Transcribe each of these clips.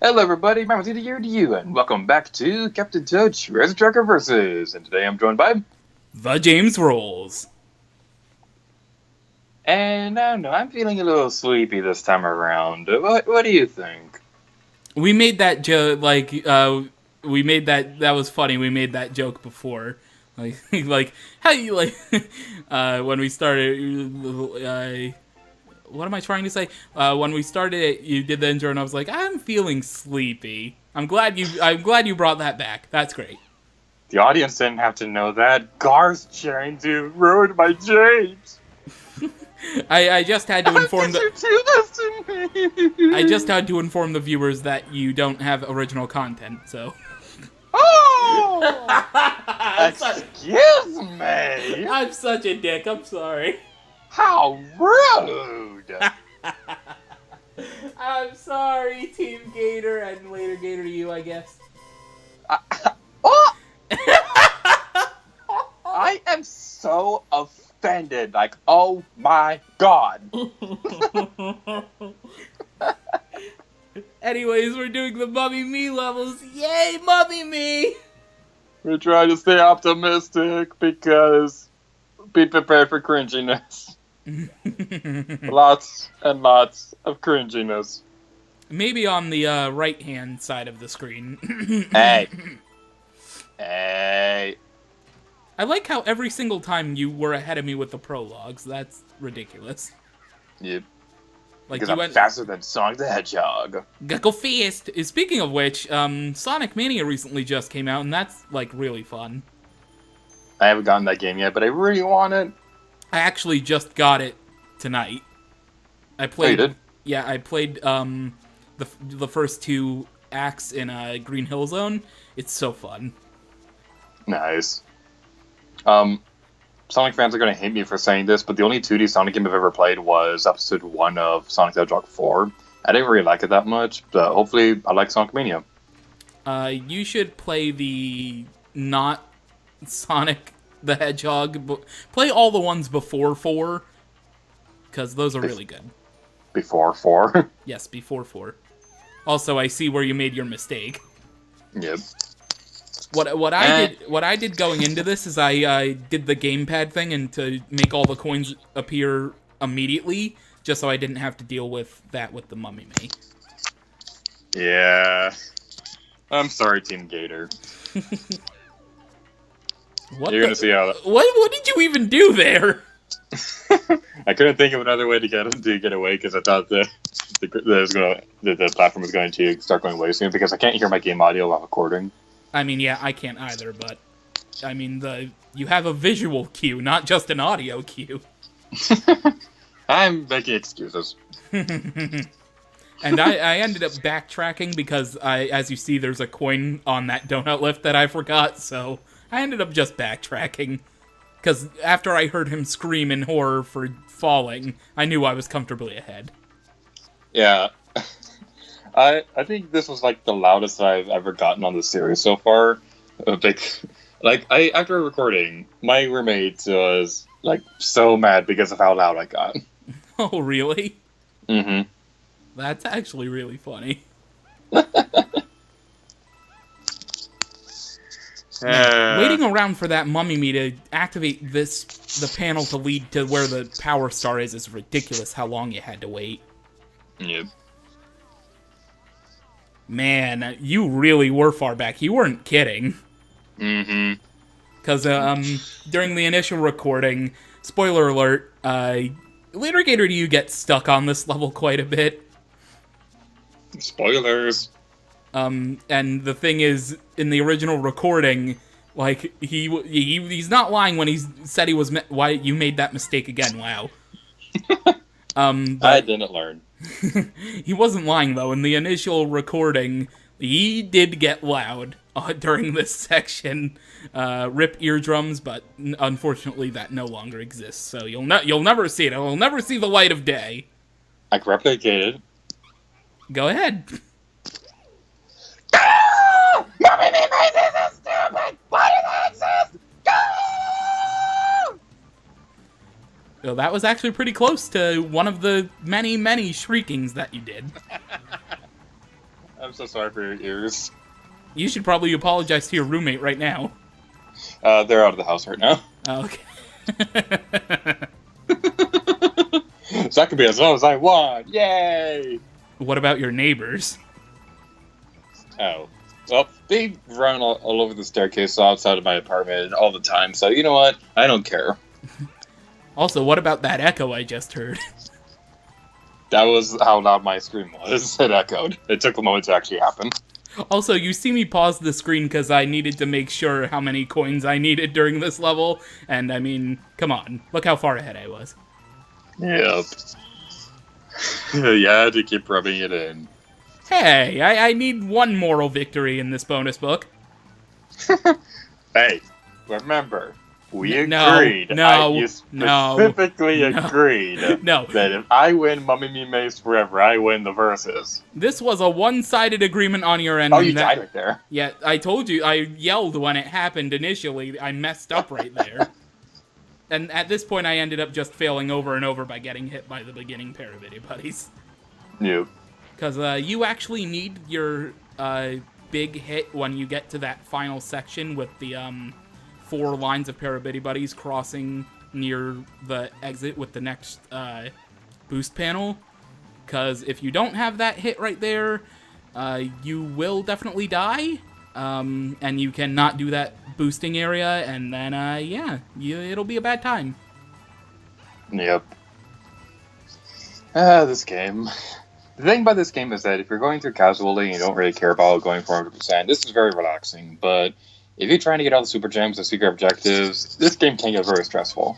Hello everybody, my name's here to you, and welcome back to Captain Toad Treasure Tracker Versus. And today I'm joined by... TheJamesRolls. And I don't know, I'm feeling a little sleepy this time around. What do you think? We made that joke, we made that was funny, we made that joke before. Like, how you, when we started, what am I trying to say? When we started it, you did the intro, and I was like, I'm feeling sleepy. I'm glad you brought that back. That's great. The audience didn't have to know that. Gar's trying to ruin my James. I just had to inform How did you do this to me? I just had to inform the viewers that you don't have original content, so... Oh! Excuse me! I'm such a dick, I'm sorry. How rude! I'm sorry, Team Gator, and later Gator to you, I guess. Oh! I am so offended. Like, oh my god. Anyways, we're doing the Mummy Me levels. Yay, Mummy Me! We're trying to stay optimistic because be prepared for cringiness. Lots and lots of cringiness. Maybe on the right-hand side of the screen. Hey. Hey. I like how every single time you were ahead of me with the prologues. That's ridiculous. Yep. Like Because you I'm went faster than Sonic the Hedgehog. Go fast. Speaking of which, Sonic Mania recently just came out, and that's like really fun. I haven't gotten that game yet, but I really want it. I actually just got it tonight. I played. Oh, you did? Yeah, I played the first two acts in Green Hill Zone. It's so fun. Nice. Sonic fans are going to hate me for saying this, but the only 2D Sonic game I've ever played was episode 1 of Sonic the Hedgehog 4. I didn't really like it that much, but hopefully I like Sonic Mania. You should play the not Sonic the Hedgehog. Play all the ones before 4, because those are really good. Before 4? Yes, before 4. Also, I see where you made your mistake. Yep. What I did going into this is I did the gamepad thing and to make all the coins appear immediately, just so I didn't have to deal with that with the Mummy Me. Yeah. I'm sorry, Team Gator. You're gonna see how that... What did you even do there? I couldn't think of another way to get away because I thought the platform was going to start going away soon because I can't hear my game audio while recording. I mean, yeah, I can't either, but I mean, you have a visual cue, not just an audio cue. I'm making excuses. And I ended up backtracking because as you see, there's a coin on that donut lift that I forgot, so I ended up just backtracking. Because after I heard him scream in horror for falling, I knew I was comfortably ahead. Yeah. I think this was like the loudest I've ever gotten on the series so far. After recording, my roommate was like so mad because of how loud I got. Oh, really? Mm-hmm. That's actually really funny. Waiting around for that Mummy Me to activate the panel to lead to where the power star is ridiculous how long you had to wait. Yep. Man, you really were far back. You weren't kidding. Mm-hmm. Because during the initial recording, spoiler alert, later Gator, do you get stuck on this level quite a bit? Spoilers. And the thing is, in the original recording, like he's not lying when he said he was why you made that mistake again. Wow. I didn't learn. He wasn't lying though. In the initial recording, he did get loud during this section. Rip eardrums, but unfortunately that no longer exists. So you'll never see it. It'll never see the light of day. I can replicate it. Go ahead. Mommy, me, this is stupid! Why do they exist? Well, that was actually pretty close to one of the many, many shriekings that you did. I'm so sorry for your ears. You should probably apologize to your roommate right now. They're out of the house right now. Oh, okay. So I can be as low as I want. Yay! What about your neighbors? Oh. Well, they run all over the staircase outside of my apartment all the time, so you know what? I don't care. Also, what about that echo I just heard? That was how loud my scream was. It echoed. It took a moment to actually happen. Also, you see me pause the screen because I needed to make sure how many coins I needed during this level, and I mean, come on, look how far ahead I was. Yep. Yeah, to keep rubbing it in. Hey, I need one moral victory in this bonus book. Hey, remember, we No, agreed. You specifically agreed that if I win Mummy Me Maze Forever, I win the verses. This was a one-sided agreement on your end. Oh, you died right there. Yeah, I told you. I yelled when it happened initially. I messed up right there. And at this point, I ended up just failing over and over by getting hit by the beginning pair of Video Buddies. Yep. Because you actually need your big hit when you get to that final section with the 4 lines of Parabitty Buddies crossing near the exit with the next boost panel. Because if you don't have that hit right there, you will definitely die. And you cannot do that boosting area, and then, it'll be a bad time. Yep. This game. The thing about this game is that if you're going through casually and you don't really care about going for 100%, this is very relaxing, but if you're trying to get all the super gems and secret objectives, this game can get very stressful.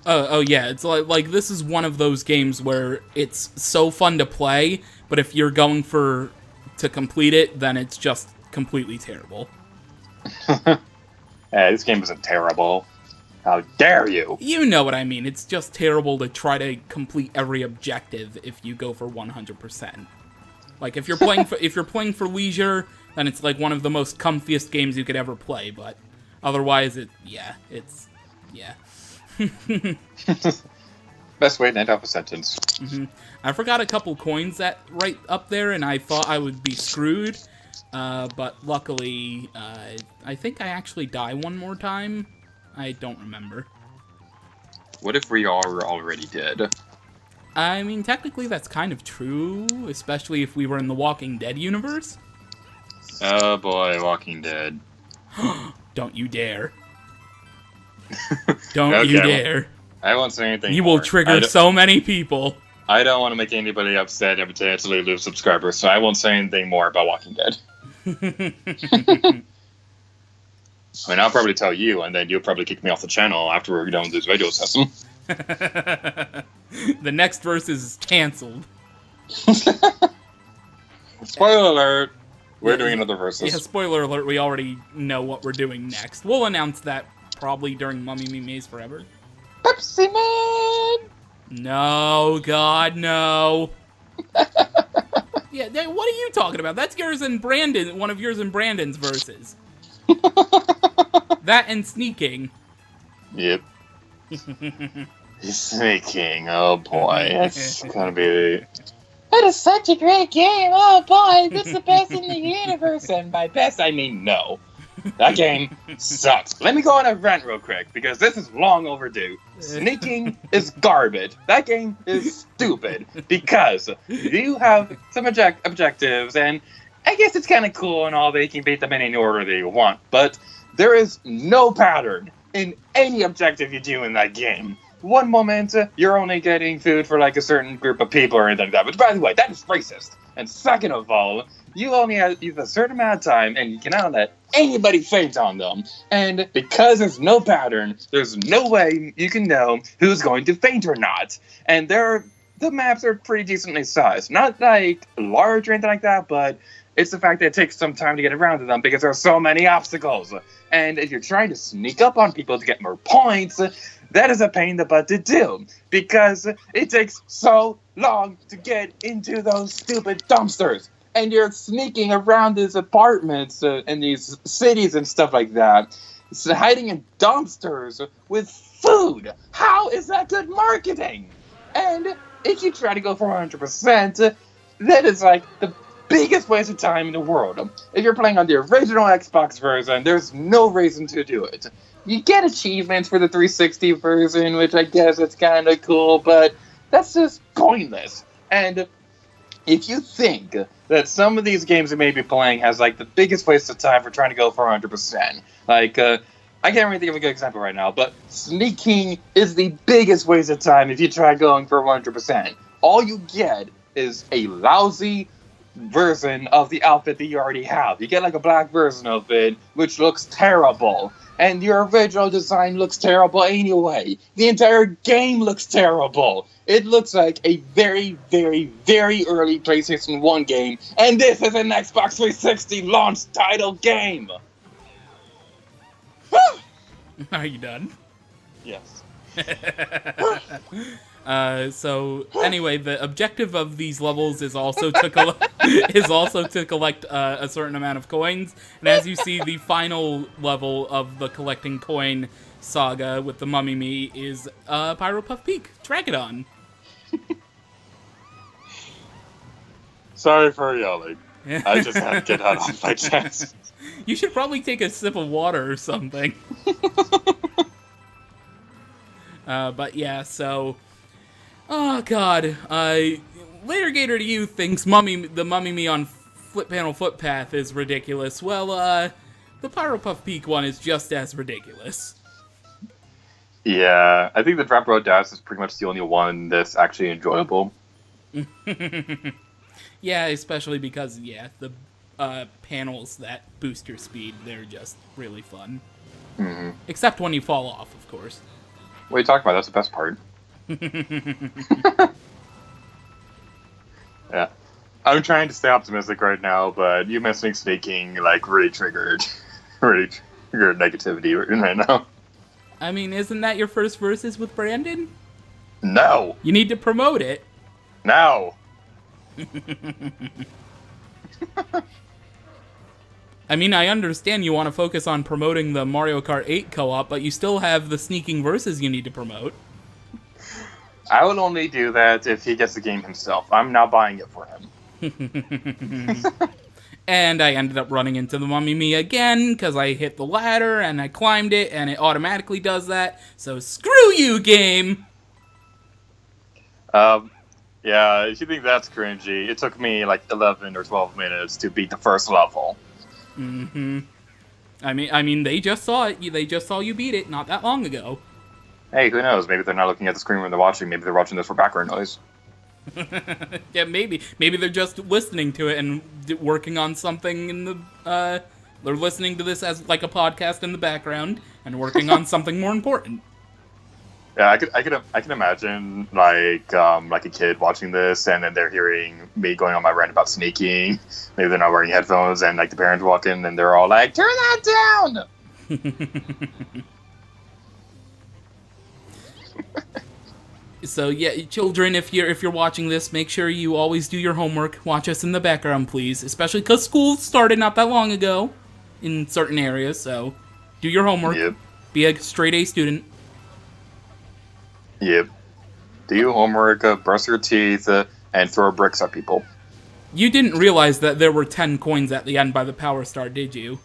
Oh yeah, it's like this is one of those games where it's so fun to play, but if you're going to complete it, then it's just completely terrible. This game isn't terrible. How dare you? You know what I mean. It's just terrible to try to complete every objective if you go for 100%. Like if you're playing for leisure, then it's like one of the most comfiest games you could ever play, but otherwise it's Best way to end off a sentence. Mm-hmm. I forgot a couple coins right up there, and I thought I would be screwed. But luckily, I think I actually die one more time. I don't remember. What if we are already dead? I mean, technically that's kind of true, especially if we were in the Walking Dead universe. Oh boy, Walking Dead. Don't you dare. Don't you dare. I won't say anything You more. will trigger so many people. I don't want to make anybody upset and potentially lose subscribers, so I won't say anything more about Walking Dead. I mean, I'll probably tell you, and then you'll probably kick me off the channel after we're done with this video session. The next verse is canceled. Spoiler alert! We're doing another versus. Yeah, spoiler alert, we already know what we're doing next. We'll announce that probably during Mummy Me Maze Forever. Pepsi Man! No, God, no. Yeah, what are you talking about? That's yours and Brandon, one of yours and Brandon's verses. That and sneaking. Yep. Sneaking, oh boy. That's gonna be... That is such a great game, oh boy, this is the best in the universe. And by best, I mean no. That game sucks. Let me go on a rant real quick, because this is long overdue. Sneaking is garbage. That game is stupid, because you have some objectives, and I guess it's kind of cool and all that you can beat them in any order that you want, but there is no pattern in any objective you do in that game. One moment, you're only getting food for like a certain group of people or anything like that, which by the way, that is racist. And second of all, you only have a certain amount of time, and you cannot let anybody faint on them. And because there's no pattern, there's no way you can know who's going to faint or not. And the maps are pretty decently sized. Not like large or anything like that, but it's the fact that it takes some time to get around to them because there are so many obstacles. And if you're trying to sneak up on people to get more points, that is a pain in the butt to do because it takes so long to get into those stupid dumpsters. And you're sneaking around these apartments and these cities and stuff like that, hiding in dumpsters with food. How is that good marketing? And if you try to go for 100%, that is like the biggest waste of time in the world. If you're playing on the original Xbox version, there's no reason to do it. You get achievements for the 360 version, which I guess it's kind of cool, but that's just pointless. And if you think that some of these games you may be playing has like the biggest waste of time for trying to go for 100%, like I can't really think of a good example right now, but sneaking is the biggest waste of time if you try going for 100%. All you get is a lousy version of the outfit that you already have. You get like a black version of it, which looks terrible. And your original design looks terrible anyway. The entire game looks terrible. It looks like a very, very, very early PlayStation 1 game, and this is an Xbox 360 launch title game! Are you done? Yes. So anyway, the objective of these levels is also to collect a certain amount of coins, and as you see, the final level of the collecting coin saga with the Mummy Me is Pyro Puff Peak Dragadon. Sorry for yelling. I just had to get that off my chest. You should probably take a sip of water or something. But yeah, so... Oh, God. Later Gator to you thinks the Mummy Me on Flip Panel Footpath is ridiculous. Well, the Pyro Puff Peak one is just as ridiculous. Yeah, I think the Drop Road Dash is pretty much the only one that's actually enjoyable. Yeah, especially because, yeah, the panels that boost your speed, they're just really fun. Mm-hmm. Except when you fall off, of course. What are you talking about? That's the best part. Yeah. I'm trying to stay optimistic right now, but you mentioning sneaking, like, really triggered negativity right now. I mean, isn't that your first versus with Brandon? No! You need to promote it. No! I mean, I understand you want to focus on promoting the Mario Kart 8 co-op, but you still have the sneaking versus you need to promote. I will only do that if he gets the game himself. I'm not buying it for him. And I ended up running into the Mummy Me again, because I hit the ladder, and I climbed it, and it automatically does that. So screw you, game! Yeah, if you think that's cringy, it took me like 11 or 12 minutes to beat the first level. Mm-hmm. I mean, they just saw it. They just saw you beat it not that long ago. Hey, who knows? Maybe they're not looking at the screen when they're watching. Maybe they're watching this for background noise. Yeah, maybe they're just listening to it and working on something in the. They're listening to this as like a podcast in the background and working on something more important. Yeah, I can imagine like a kid watching this, and then they're hearing me going on my rant about sneaking. Maybe they're not wearing headphones, and like the parents walk in, and they're all like, "Turn that down!" So yeah, children, if you're watching this, make sure you always do your homework. Watch us in the background, please. Especially because school started not that long ago in certain areas. So do your homework. Yep. Be a straight A student. Yep. Do your homework, brush your teeth, and throw bricks at people. You didn't realize that there were 10 coins at the end by the Power Star, did you?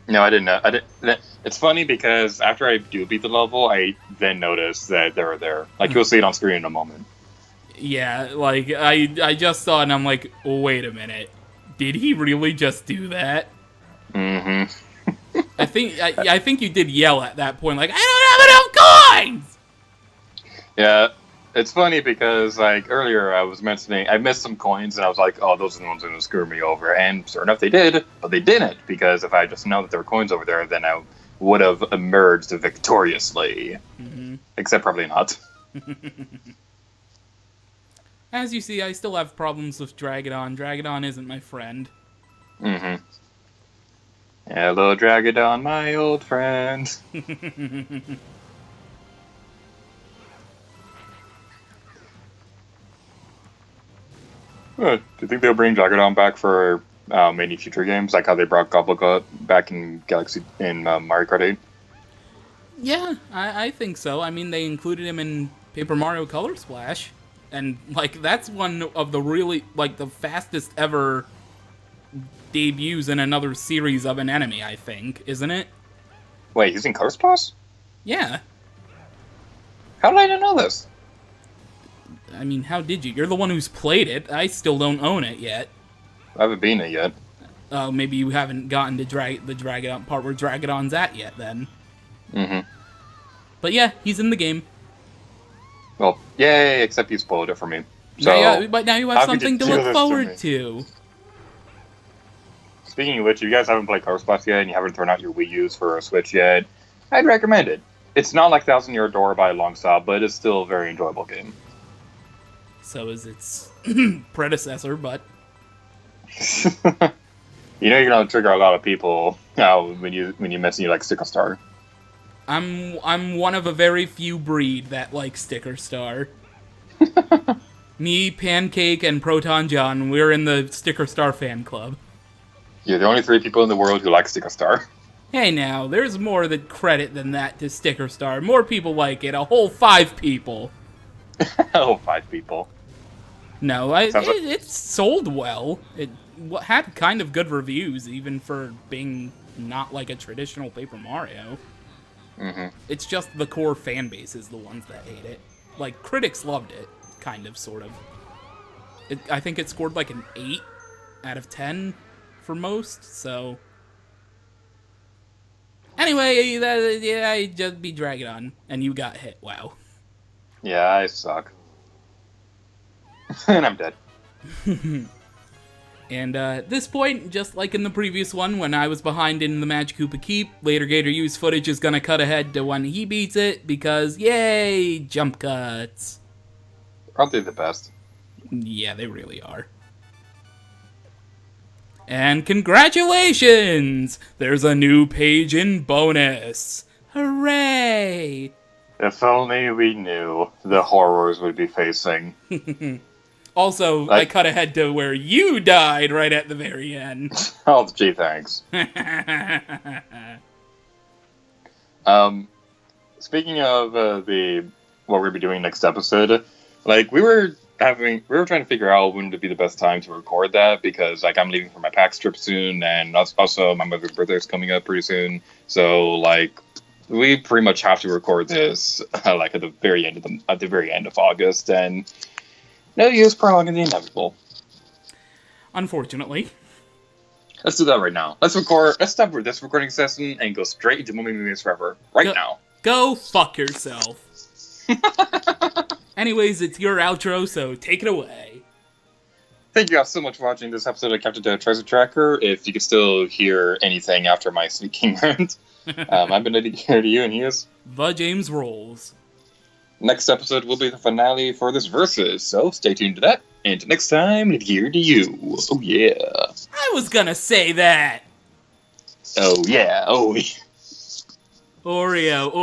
No, I didn't know. I didn't. It's funny because after I do beat the level, I then notice that they're there. Like, you'll see it on screen in a moment. Yeah, like, I just saw it and I'm like, wait a minute. Did he really just do that? Mm-hmm. I think you did yell at that point, like, I don't have enough coins! Yeah, it's funny because, like, earlier I was mentioning, I missed some coins, and I was like, oh, those are the ones that are going to screw me over. And sure enough, they did, but they didn't, because if I just known that there were coins over there, then I would have emerged victoriously. Mm-hmm. Except probably not. As you see, I still have problems with Dragadon. Dragadon isn't my friend. Mm-hmm. Hello, Dragadon, my old friend. Do you think they'll bring Dragadon back for any future games, like how they brought Gobblegut back in Mario Kart 8? Yeah, I think so. I mean, they included him in Paper Mario Color Splash, and like that's one of the really like the fastest ever debuts in another series of an enemy, I think, isn't it? Wait, he's in Coast Boss? Yeah. How did I not know this? I mean, how did you? You're the one who's played it. I still don't own it yet. I haven't been it yet. Oh, maybe you haven't gotten to the Dragadon part where Dragadon's at yet, then. Mm-hmm. But yeah, he's in the game. Well, yay, except you spoiled it for me. So, but now you have something to look forward to. Speaking of which, if you guys haven't played Coast Boss yet and you haven't thrown out your Wii U's for a Switch yet, I'd recommend it. It's not like Thousand Year Door by a long shot, but it's still a very enjoyable game. So is its predecessor, but... You know you're gonna trigger a lot of people when you mention you like Sticker Star. I'm one of a very few breed that likes Sticker Star. Me, Pancake, and Proton John, we're in the Sticker Star fan club. You're the only 3 people in the world who like Sticker Star. Hey now, there's more credit than that to Sticker Star. More people like it, a whole 5 people. Oh, 5 people. No, it sold well. It had kind of good reviews, even for being not like a traditional Paper Mario. Mm-hmm. It's just the core fan base is the ones that hate it. Like, critics loved it, kind of, sort of. I think it scored like an 8 out of 10 for most, so... Anyway, I just be Dragadon, and you got hit, wow. Yeah, I suck. And I'm dead. And at this point, just like in the previous one, when I was behind in the Magic Koopa Keep, later Gator U's footage is gonna cut ahead to when he beats it, because yay, jump cuts. Aren't they the best? Yeah, they really are. And congratulations! There's a new page in bonus! Hooray! If only we knew the horrors we'd be facing. Also, I cut ahead to where you died right at the very end. Oh, gee, thanks. Speaking of what we're gonna be doing next episode, like we were trying to figure out when would be the best time to record that, because like I'm leaving for my PAX trip soon, and also my mother's birthday is coming up pretty soon. So like we pretty much have to record this like at the very end of August, and no use prolonging the inevitable. Unfortunately. Let's do that right now. Let's stop this recording session and go straight into Mummy Movies Forever. Now. Go fuck yourself. Anyways, it's your outro, so take it away. Thank you guys so much for watching this episode of Captain Dead Treasure Tracker. If you can still hear anything after my speaking rant, I've been here to you, and he is TheJamesRolls. Next episode will be the finale for this versus, so stay tuned to that. And next time, here to you. Oh yeah. I was gonna say that. Oh yeah. Oh yeah. Oreo.